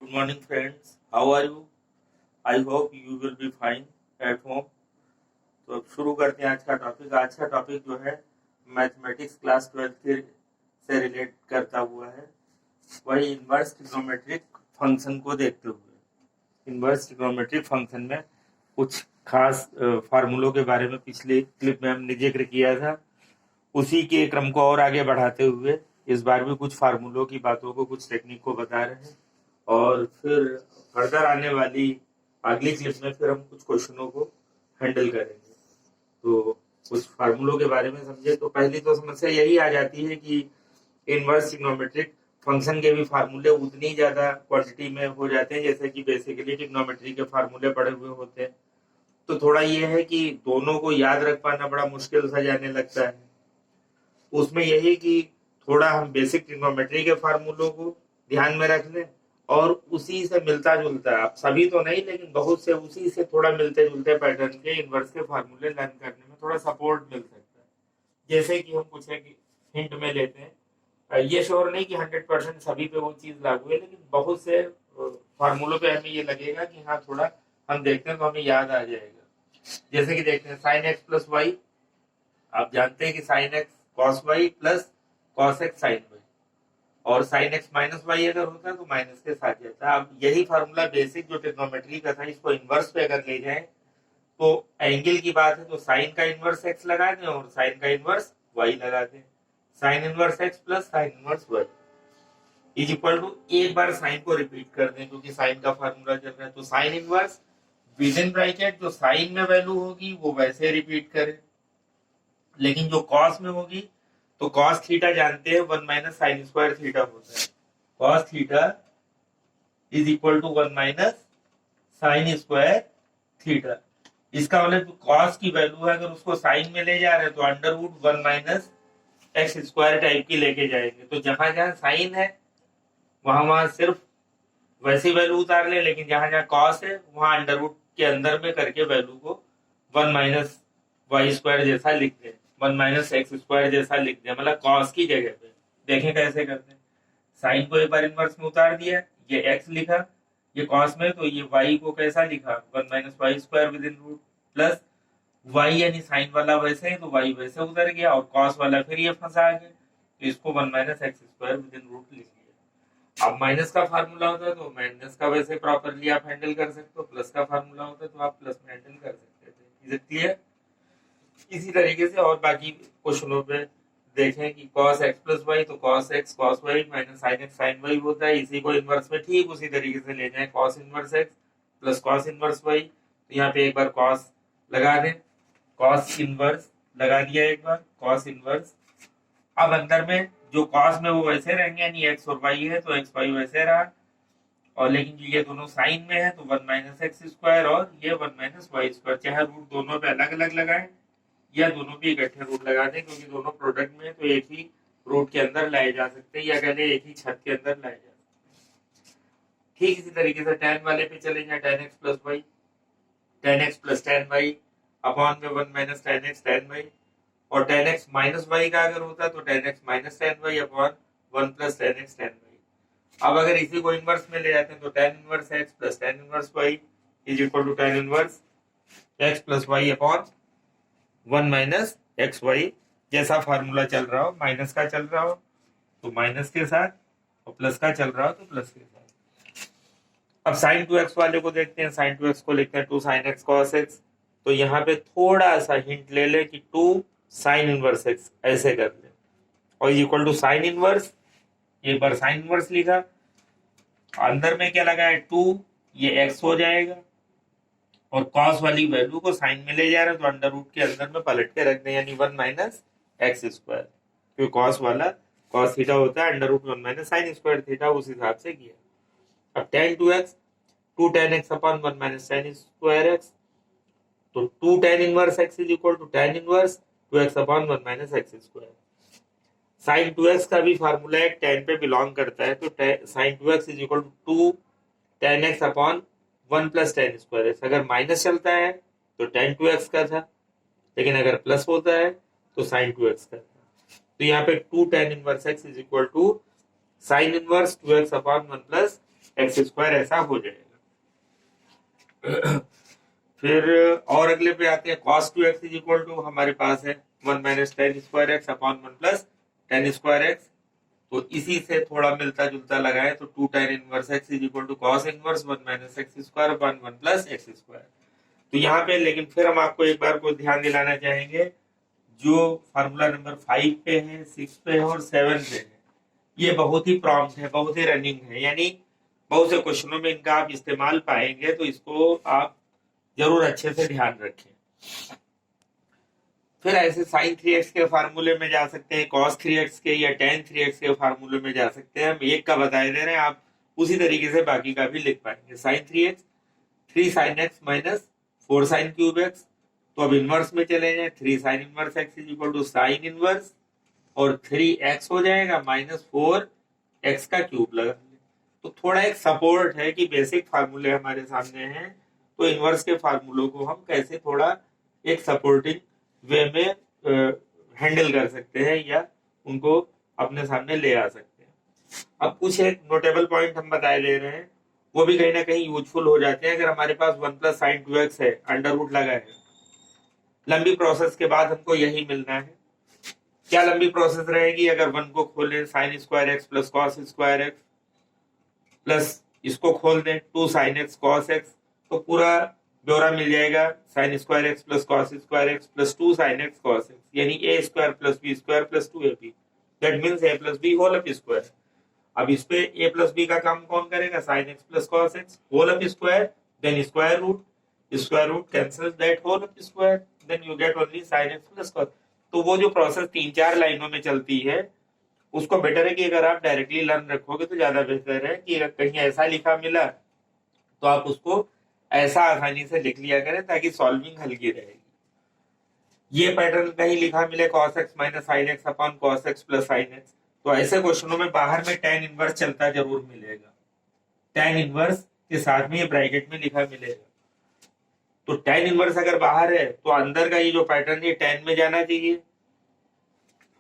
Good morning, friends. How are you? I hope you will be fine at home. तो अब शुरू करते हैं आज का टॉपिक। आज का टॉपिक जो है मैथमेटिक्स क्लास 12 से रिलेट करता हुआ है, वही इन्वर्स ट्रिग्नोमेट्रिक फंक्शन को देखते हुए। इन्वर्स ट्रिग्नोमेट्रिक फंक्शन में कुछ खास फार्मूलों के बारे में पिछले क्लिप में हमने जिक्र किया था। उसी के क्रम को और आगे बढ़ाते हुए इस बार भी कुछ फार्मूलों की बातों को, कुछ टेक्निक को बता रहे हैं, और फिर फर्दर आने वाली अगली क्लिप में फिर हम कुछ क्वेश्चनों को हैंडल करेंगे। तो कुछ फार्मूलों के बारे में समझे तो पहली तो समस्या यही आ जाती है कि इनवर्स ट्रिग्नोमेट्रिक फंक्शन के भी फार्मूले उतनी ज्यादा क्वांटिटी में हो जाते हैं जैसे कि बेसिकली ट्रिग्नोमेट्री के फार्मूले पड़े हुए होते हैं। तो थोड़ा ये है कि दोनों को याद रख पाना बड़ा मुश्किल सा जाने लगता है। उसमें यही कि थोड़ा हम बेसिक ट्रिग्नोमेट्री के फार्मूलों को ध्यान में रख लें और उसी से मिलता जुलता, आप सभी तो नहीं लेकिन बहुत से उसी से थोड़ा मिलते जुलते पैटर्न के इन्वर्स के फार्मूले लर्न करने में थोड़ा सपोर्ट मिल सकता है। जैसे कि हम कुछ हिंट में लेते हैं, ये श्योर नहीं कि 100% सभी पे वो चीज लागू है, लेकिन बहुत से फार्मूलों पे हमें ये लगेगा कि हाँ थोड़ा हम देखते हैं तो हमें याद आ जाएगा। जैसे कि देखते हैं साइन एक्स प्लस वाई, आप जानते हैं कि sine x cos y plus cos x sine y, और साइन एक्स माइनस वाई अगर होता है तो माइनस के साथ जाता है। अब यही फार्मूला बेसिक जो ट्रिग्नोमेट्री का था, इसको इन्वर्स पे अगर ले जाए तो एंगल की बात है तो साइन का इन्वर्स एक्स लगा दें और साइन का इन्वर्स वाई लगा दें। Sine inverse x plus sine inverse y is equal to, एक बार साइन को रिपीट कर दें क्योंकि साइन का फार्मूला चल रहा है, तो sign inverse with in bracket जो साइन में वैल्यू होगी वो वैसे रिपीट करें, लेकिन जो कॉस में होगी तो कॉस थीटा जानते हैं 1 माइनस साइन स्क्वायर थीटा होता है। Cos theta is equal to 1 minus sine square theta. इसका मतलब कॉस की वैल्यू है, अगर उसको साइन में ले जा रहे हैं तो under root 1 minus x square type की लेके जाएंगे। तो जहां जहां साइन है वहां वहां सिर्फ वैसी वैल्यू उतार ले, लेकिन जहां जहां कॉस है वहां अंडर रूट के अंदर में करके वैल्यू को 1 माइनस वाई स्क्वायर जैसा लिख दे, 1 माइनस एक्स स्क्वायर जैसा लिख दे, मतलब कॉस की जगह पे। देखें कैसे करते हैं। साइन को एक बार इनवर्स में उतार दिया, ये एक्स लिखा, ये कॉस में तो ये वाई को कैसा लिखा 1 minus y square within root, plus y यानी साइन वाला वैसे है तो वाई वैसे उतर गया और कॉस वाला फिर ये फंसा गया, तो इसको 1 minus x square within root लिख लिया। अब माइनस का फार्मूला होता है तो माइनस का वैसे प्रॉपरली आप हैंडल कर सकते हो, प्लस का फार्मूला होता है तो आप प्लस में हैंडल कर सकते थे। Is it clear? इसी तरीके से और बाकी क्वेश्चनों पे देखें कि cos x प्लस वाई तो cos x cos y minus sin x sin y होता है। इसी को इनवर्स में ठीक उसी तरीके से ले जाएं, cos inverse x plus cos inverse y, तो यहाँ पे एक बार cos लगा दें, cos इनवर्स लगा दिया एक बार cos इनवर्स। अब अंदर में जो cos में वो वैसे रहेंगे, यानी x और y है तो x y वैसे रहा, और लेकिन ये दोनों साइन में है तो 1 माइनस एक्स स्क्वायर और ये 1 माइनस वाई स्क्वायर, चाहे रूट दोनों पे अलग अलग लगाएं या दोनों पे इकट्ठे रूट लगा दें, क्योंकि दोनों प्रोडक्ट में तो एक ही रूट के अंदर लाए जा सकते हैं या कहते एक ही छत के अंदर लाए जा सकते हैं। ठीक इसी तरीके से tan वाले पे चले जाए, tan x plus y, tan x plus tan y upon में 1 minus tan x tan y, और tan x माइनस वाई का अगर होता तो tan x minus tan y upon 1 plus tan x tan y. अब अगर इसी को इनवर्स में ले जाते हैं तो tan inverse x plus tan inverse y is equal to tan inverse x plus y upon 1 minus x y. जैसा फार्मूला चल रहा हो, माइनस का चल रहा हो तो माइनस के साथ और प्लस का चल रहा हो तो प्लस के साथ। अब साइन 2x वाले को देखते हैं। साइन 2x को लिखते हैं 2 साइन एक्स कॉस एक्स, तो यहाँ पे थोड़ा सा हिंट ले ले कि 2 साइन इनवर्स एक्स ऐसे कर ले, और इक्वल टू साइन इनवर्स, एक बार साइन इनवर्स लिखा, अंदर में क्या लगा है 2, ये x हो जाएगा, और cos वाली वैल्यू को साइन में ले जा रहे हैं तो अंडर रूट के अंदर में पलट के रख दें, यानी 1 माइनस एक्स स्क्वायर, क्योंकि cos वाला cos थीटा होता है under root 1 minus sine square theta, उस हिसाब से किया। अब tan 2x 2 tan x upon 1 minus sine square x, तो 2 tan inverse x is equal to tan inverse 2x upon 1 minus x square. Sine 2x का भी फार्मूला है, tan पे बिलोंग करता है, तो sine 2x is equal to 2 tan x upon 1 plus tan square x. अगर minus चलता है तो tan 2x का था, लेकिन अगर प्लस होता है तो sin 2x का था। तो यहाँ पे 2 tan inverse x is equal to sine inverse 2x upon 1 plus x square ऐसा हो जाएगा। फिर और अगले पे आते हैं, cos 2x is equal to हमारे पास है 1 minus ten square x upon 1 plus ten square x. तो इसी से थोड़ा मिलता जुलता लगाए तो 2 tan inverse x is equal to cos inverse 1 minus x square upon 1 plus x square. तो यहाँ पे लेकिन फिर हम आपको एक बार को ध्यान दिलाना चाहेंगे, जो फार्मूला नंबर 5 पे है, 6 पे है और 7 पे है, ये बहुत ही प्रॉम्प्ट है, बहुत ही रनिंग है, यानी बहुत से क्वेश्चनों में इनका आप इस्तेमाल पाएंगे, तो इसको आप जरूर अच्छे से ध्यान रखें। फिर ऐसे sin 3x के फार्मूले में जा सकते हैं, cos 3x के या tan 3x के फार्मूले में जा सकते हैं। हम एक का बता दे रहे हैं, आप उसी तरीके से बाकी का भी लिख पाएंगे। sin 3x 3 sin x माइनस 4 sin क्यूब x। तो अब इनवर्स में चले जाए, 3 sin inverse x is equal to sine inverse और 3x हो जाएगा माइनस 4x का क्यूब लगा। तो थोड़ा एक सपोर्ट है कि बेसिक फार्मूले हमारे सामने हैं, तो इनवर्स के फार्मूलों को हम कैसे थोड़ा एक सपोर्टिंग वे में हैंडल कर सकते हैं या उनको अपने सामने ले आ सकते हैं। अब कुछ एक नोटेबल पॉइंट हम बताए दे रहे हैं, वो भी कहीं ना कहीं यूजफुल हो जाते हैं। अगर हमारे पास 1 प्लस साइन 2x है, अंडर रूट लगा है, लंबी प्रोसेस के बाद हमको यही मिलना है। क्या लंबी प्रोसेस रहेगी? अगर 1 को खोलें sign square x plus cos square x plus इसको खोल दें 2 साइन एक्स कॉस एक्स, तो पूरा ब्यौरा मिल जाएगा sine square x plus cos square x plus 2 sine x cos x, यानी a square plus b square plus 2ab, that means a plus b whole up square. अब इस पे a plus B का काम कौन करेगा? Sine x plus cos x whole up square, then square root cancels that whole up square, then you get only sine x plus cos. तो वो जो प्रोसेस 3-4 लाइनों में चलती है, उसको बेटर है कि अगर आप डायरेक्टली लर्न रखोगे तो ज्यादा बेहतर है कि अगर कहीं ऐसा लिखा मिला तो आप उसको ऐसा आसानी से लिख लिया करें ताकि सॉल्विंग हल्की रहेगी। ये पैटर्न कहीं लिखा मिले cos x minus sine x upon cos x plus sine x, तो ऐसे क्वेश्चनों में बाहर में tan इनवर्स चलता जरूर मिलेगा। tan इनवर्स के साथ में ये ब्रैकेट में लिखा मिलेगा। तो tan इनवर्स अगर बाहर है तो अंदर का ये जो पैटर्न है tan में जाना चाहिए।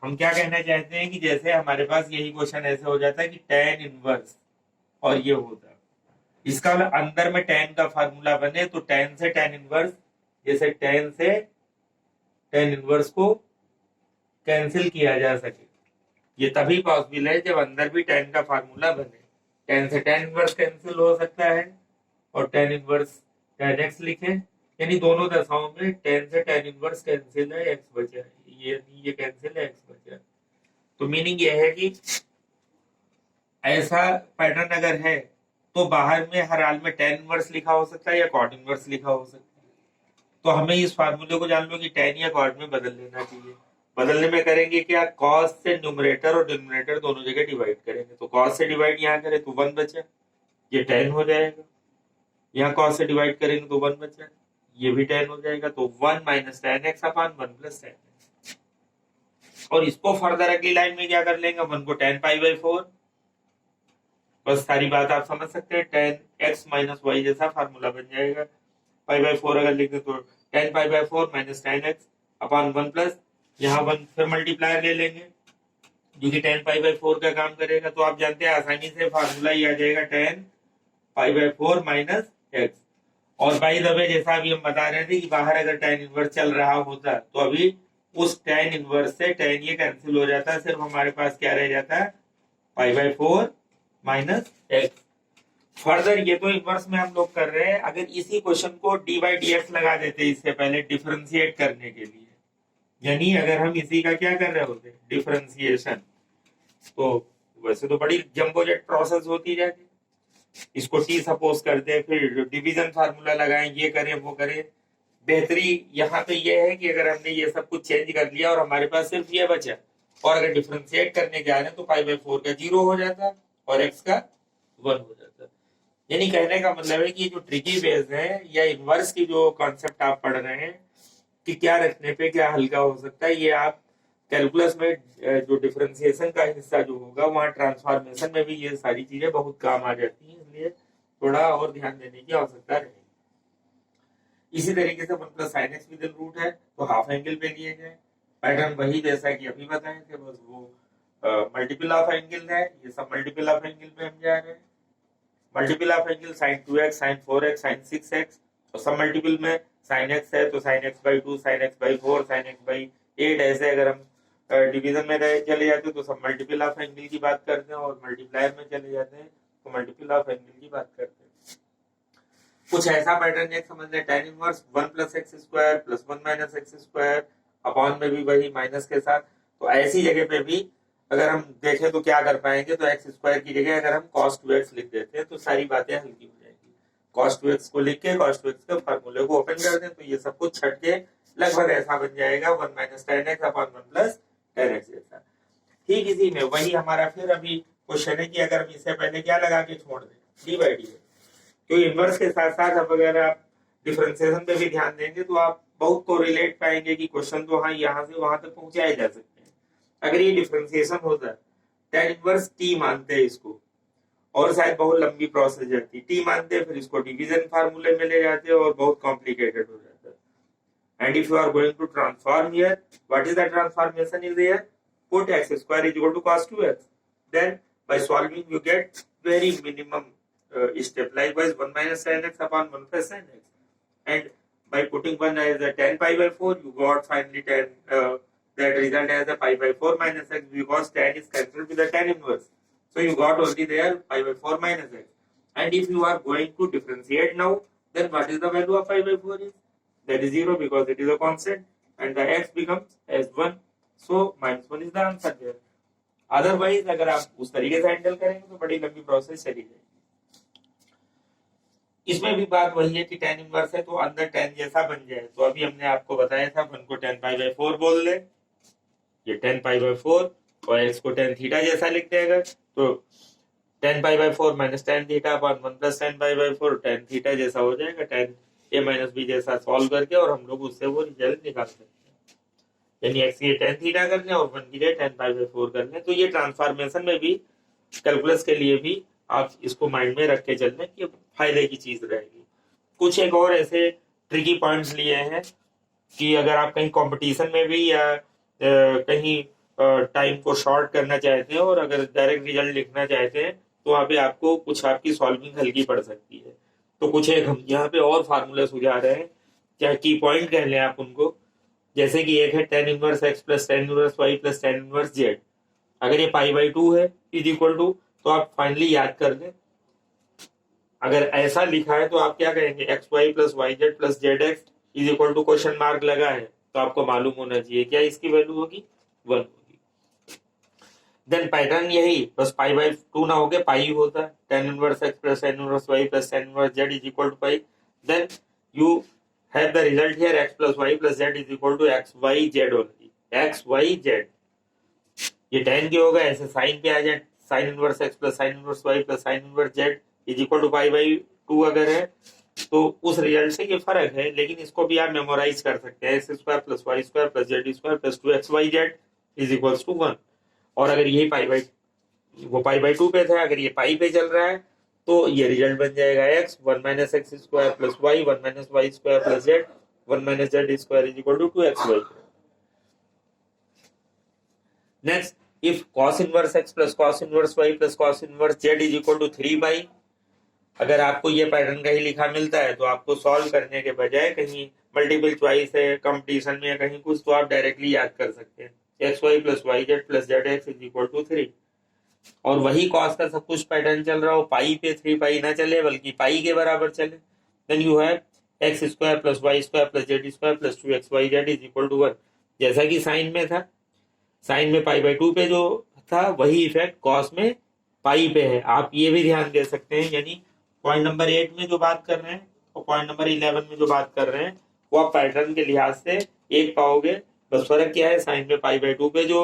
हम क्या कहना चाहते हैं कि जैसे हमारे पास यही क्वेश्चन ऐसे हो जाता है कि tan इनवर्स और ये होता है, इसका अंदर में tan का फार्मूला बने तो tan से tan इनवर्स, जैसे tan से tan इनवर्स को कैंसिल किया जा सके, ये तभी पॉसिबल है जब अंदर भी tan का फार्मूला बने। tan से tan इनवर्स कैंसिल हो सकता है और tan इनवर्स tan x लिखे, यानी दोनों दशाओं में tan से tan इनवर्स कैंसिल है, x बचा है, ये कैंसिल है, x बचा है। तो मीनिंग ये है कि ऐसा पैटर्न अगर है तो बाहर में हर हाल में tan इनवर्स लिखा हो सकता है या cot इनवर्स लिखा हो सकता है। तो हमें इस फार्मूले को जान लो कि tan या cot में बदल लेना चाहिए। बदलने में करेंगे क्या? cos से न्यूमरेटर और डिनोमिनेटर दोनों जगह डिवाइड करेंगे, तो cos से डिवाइड यहाँ करें तो 1 बचा, ये tan हो जाएगा। यहाँ cos से डिवाइड करेंगे तो 1 बचा, ये भी tan हो जाएगा। तो 1 minus tan x upon 1 plus tan x। और इसको फर्दर अगली लाइन में क्या कर लेंगे? 1 को tan पाई बाई 4, बस सारी बात आप समझ सकते हैं। tan x माइनस वाई जैसा फार्मूला बन जाएगा। पाई बाई 4 अगर लिख दे तो tan pi by 4 minus tan x upon 1 plus, यहाँ 1 फिर मल्टीप्लायर ले लेंगे जो कि tan पाई बाई 4 का काम करेगा। तो आप जानते हैं आसानी से फार्मूला ये आ जाएगा tan pi by 4 minus x। और बाई द वे जैसा अभी हम बता रहे थे कि बाहर अगर tan इनवर्स चल रहा होता तो अभी उस tan इनवर्स से tan ये कैंसिल हो जाता है, सिर्फ हमारे पास क्या रह जाता है? Pi by 4 minus x. Further ये तो इनवर्स में हम लोग कर रहे हैं, अगर इसी क्वेश्चन को डी बाई डी एक्स लगा देते इससे पहले डिफरेंशिएट करने के लिए, यानी अगर हम इसी का क्या कर रहे होते डिफरेंशिएशन, तो वैसे तो बड़ी जंबोजेट प्रोसेस होती जाती, इसको टी सपोज करते हैं, फिर डिवीजन फार्मूला लगाएं, ये करें वो करें। बेहतरी यहाँ पे ये है कि अगर हमने ये सब कुछ चेंज कर लिया और हमारे पास सिर्फ ये बचा, और अगर डिफरेंशिएट करने जा रहे हैं तो पाई बाई 4 का 0 हो जाता और एक्स का 1 हो जाता। यानी कहने का मतलब है कि जो ट्रिकी बेस है या इनवर्स की जो कॉन्सेप्ट आप पढ़ रहे हैं कि क्या रखने पे क्या हल्का हो सकता है, ये आप कैलकुलस में जो डिफरेंशिएशन का हिस्सा जो होगा वहां ट्रांसफॉर्मेशन में भी ये सारी चीजें बहुत काम आ जाती हैं, इसलिए थोड़ा और ध्यान देने की आवश्यकता रहेगी। इसी तरीके से 1 plus sine x with root है तो हाफ एंगल पे लिए गए, पैटर्न वही जैसा कि अभी बताए थे, बस वो मल्टीपल ऑफ एंगल है, ये सब मल्टीपल ऑफ एंगल पे हम जा रहे हैं। Multiple of angle sine 2x, sine 4x, sine 6x, और सब मल्टीपल में साइन x है तो sign x/2, sign x/4, sign x/8, ऐसे अगर हम डिवीजन में चले जाते हैं तो सब मल्टीपल ऑफ एंगल की बात करते हैं, और मल्टीप्लायर में चले जाते हैं तो मल्टीपल ऑफ एंगल की बात करते हैं। कुछ ऐसा पैटर्न एक समझ लें, tan inverse 1 + x² + 1 - x² upon में भी वही माइनस के साथ। तो ऐसी जगह पे भी अगर हम देखें तो क्या कर पाएंगे, तो x² की जगह अगर हम cos 2x लिख देते हैं तो सारी बातें हल्की हो जाएगी। cos 2x को लिख के cos 2x के फार्मूले को ओपन कर दें तो ये सब कुछ छट के लगभग ऐसा बन जाएगा 1 - tan x upon 1 + tan x जैसा। ठीक इसी में वही हमारा फिर अभी क्वेश्चन है कि अगर हम इससे पहले क्या लगा के छोड़ दें, d/d, क्योंकि इनवर्स के साथ साथ अब अगर आप डिफरेंशिएशन पे भी ध्यान देंगे तो आप बहुत कोरिलेट पाएंगे कि क्वेश्चन तो हाँ यहाँ से वहां तक पहुंचाए जा सकते हैं। अगर ये डिफरेंशिएशन होता है, tan इनवर्स t मानते हैं इसको, और शायद बहुत लंबी प्रोसेस जाती, t मानते हैं फिर इसको डिवीजन फार्मूले में ले जाते हैं और बहुत कॉम्प्लिकेटेड हो जाता है। And if you are going to transform here, what is the transformation is here, put x² = cos 2x, then by solving you get very minimum step, likewise 1 - tan x upon 1 + tan x, and by putting 1 as a tan pi/4 you got finally tan that result as a pi/4 - x, because tan is cancelled with the tan inverse, so you got only there pi/4 - x. And if you are going to differentiate now, then what is the value of pi/4 is, that is 0 because it is a constant, and the x becomes as 1, so -1 is the answer there. Otherwise अगर आप उस तरीके से handle करेंगे तो बड़ी लंबी process चली जाएगी। इसमें भी बात वही है कि tan इनवर्स है तो अंदर tan जैसा बन जाए, तो अभी हमने आपको बताया था 1 को tan pi/4 बोल दे, ये tan pi/4, और x को tan थीटा जैसा लिख देगा तो tan pi/4 - tan theta upon 1 + tan pi/4 tan theta जैसा हो जाएगा, tan a - b जैसा सॉल्व करके, और हम लोग उससे वो रिजल्ट निकाल सकते हैं। यानी x की tan थीटा कर लें और 1 की tan pi/4 कर लें। तो ये ट्रांसफॉर्मेशन में भी कैलकुलस के लिए भी आप इसको माइंड में रख के चल लें कि फायदे की चीज रहेगी। कुछ एक और ऐसे ट्रिकी पॉइंट्स लिए हैं कि अगर आप कहीं कंपटीशन में भी या कहीं टाइम को शॉर्ट करना चाहते हैं और अगर डायरेक्ट रिजल्ट लिखना चाहते हैं तो वहाँ पे आपको कुछ आपकी सॉल्विंग हल्की पड़ सकती है। तो कुछ एक हम यहाँ पे और फार्मूला सुझा रहे हैं, क्या की पॉइंट कह लें आप उनको, जैसे कि एक है tan inverse x + tan inverse y + tan inverse z। अगर ये pi/2 है इज इक्वल टू, तो आप फाइनली याद कर लें, अगर ऐसा लिखा है तो आप क्या कहेंगे, xy + yz + zx is equal to question mark लगा है तो आपको मालूम होना चाहिए क्या इसकी वैल्यू होगी, 1 होगी। देन पैटर्न यही, बस pi/2 ना होके पाई होता है, tan inverse x + tan inverse y + tan inverse z is equal to pi. Then you have the result here x + y + z is equal to x y z only, x y z। ये tan क्या होगा, ऐसे sign पे आ जाए, sin inverse x + sin inverse y + sin inverse z is equal to pi/2 अगर है तो उस रिजल्ट से ये फर्क है, लेकिन इसको भी आप मेमोराइज कर सकते हैं, x² + y² + z² + 2xyz is equals to 1। और अगर यही pi/2 पे था, अगर ये पाई पे चल रहा है तो ये रिजल्ट बन जाएगा x 1 - x² + y 1 - y² + z 1 - z² is equal to 2xy। Next, if cos inverse x + cos inverse y + cos inverse z is equal to 3/, अगर आपको ये पैटर्न कहीं लिखा मिलता है तो आपको सॉल्व करने के बजाय कहीं मल्टीपल चॉइस है कंपटीशन में या कहीं कुछ, तो आप डायरेक्टली याद कर सकते हैं xy + yz + zx is equal to 3। और वही कॉस का सब कुछ पैटर्न चल रहा हो, पाई पे 3π ना चले बल्कि पाई के बराबर चले, then you have x² + y² + z² + 2xyz is equal to 1। जैसा कि साइन में था, साइन में pi/2 पे जो था वही इफेक्ट कॉस में पाई पे है, आप ये भी ध्यान दे सकते हैं। यानी पॉइंट नंबर 8 में जो बात कर रहे हैं और पॉइंट नंबर 11 में जो बात कर रहे हैं वो आप पैटर्न के लिहाज से एक पाओगे, बस फर्क क्या है, साइन में pi/2 पे जो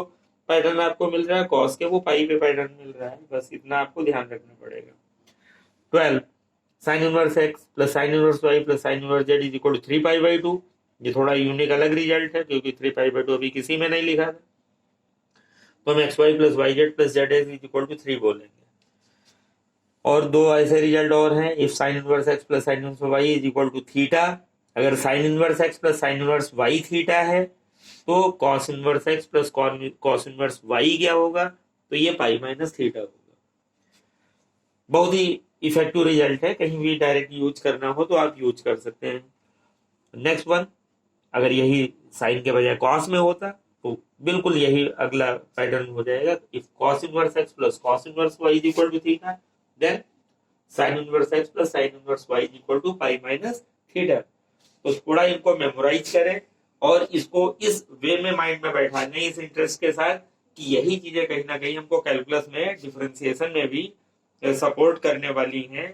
पैटर्न आपको मिल रहा है, कॉस के वो पाई पे पैटर्न मिल रहा है, बस इतना आपको ध्यान रखना पड़ेगा। 12 sin inverse x + sin inverse y + sin inverse z is equal to 3π/2। ये थोड़ा यूनिक अलग रिजल्ट है क्योंकि 3π/2 अभी किसी में नहीं लिखा था, तो हम xy + yz + zx is equal to 3 बोलेंगे। और दो ऐसे रिजल्ट और हैं, if sin inverse x + sin inverse y is equal to theta, अगर sin inverse x + sin inverse y theta है तो cos inverse x + cos inverse y क्या होगा, तो ये पाई - थीटा होगा। बहुत ही इफेक्टिव रिजल्ट है, कहीं भी डायरेक्ट यूज करना हो तो आप यूज कर सकते हैं। नेक्स्ट वन, अगर यही साइन के बजाय कॉस में होता तो बिल्कुल यही अगला पैटर्न हो जाएगा। If cos inverse x plus cos inverse y is equal to theta, then sine inverse x plus sine inverse y is equal to pi minus theta. तो थोड़ा इनको मेमोराइज करें और इसको इस वे में माइंड में बैठाने, इस इंटरेस्ट के साथ कि यही चीजें कहीं ना कहीं हमको कैलकुलस में डिफरेंशिएशन में भी सपोर्ट करने वाली हैं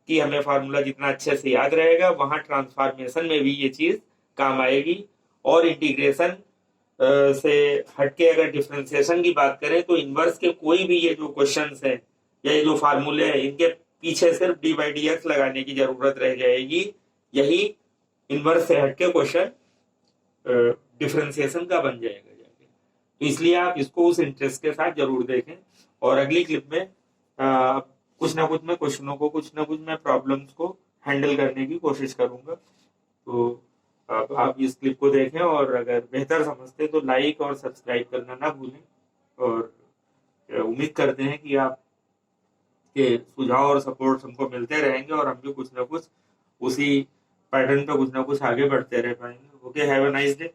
कि हमें फार्मूला जितना अच्छे से याद रहेगा वहां ट्रांसफॉर्मेशन में भी ये चीज काम आएगी। और इंटीग्रेशन से हटके अगर डिफरेंशिएशन की बात करें तो इनवर्स के कोई भी ये जो क्वेश्चंस हैं या ये जो फार्मूले हैं इनके पीछे सिर्फ डी बाई डी एक्स लगाने की जरूरत रह जाएगी। यही इनवर्स से हटके क्वेश्चन डिफरेंशिएशन का बन जाएगा जाके। तो इसलिए आप इसको उस इंटरेस्ट के साथ जरूर देखें। और अगली क्लिप में कुछ ना कुछ मैं क्वेश्चनों को, कुछ ना कुछ मैं प्रॉब्लम्स को हैंडल करने की कोशिश करूंगा। तो आप इस क्लिप को देखें और अगर बेहतर समझते तो लाइक और सब्सक्राइब करना ना भूलें। और उम्मीद करते हैं कि आप के सुझाव और सपोर्ट हमको मिलते रहेंगे और हम भी कुछ ना कुछ उसी पैटर्न पे कुछ ना कुछ आगे बढ़ते रह पाएंगे। Okay, have a nice day.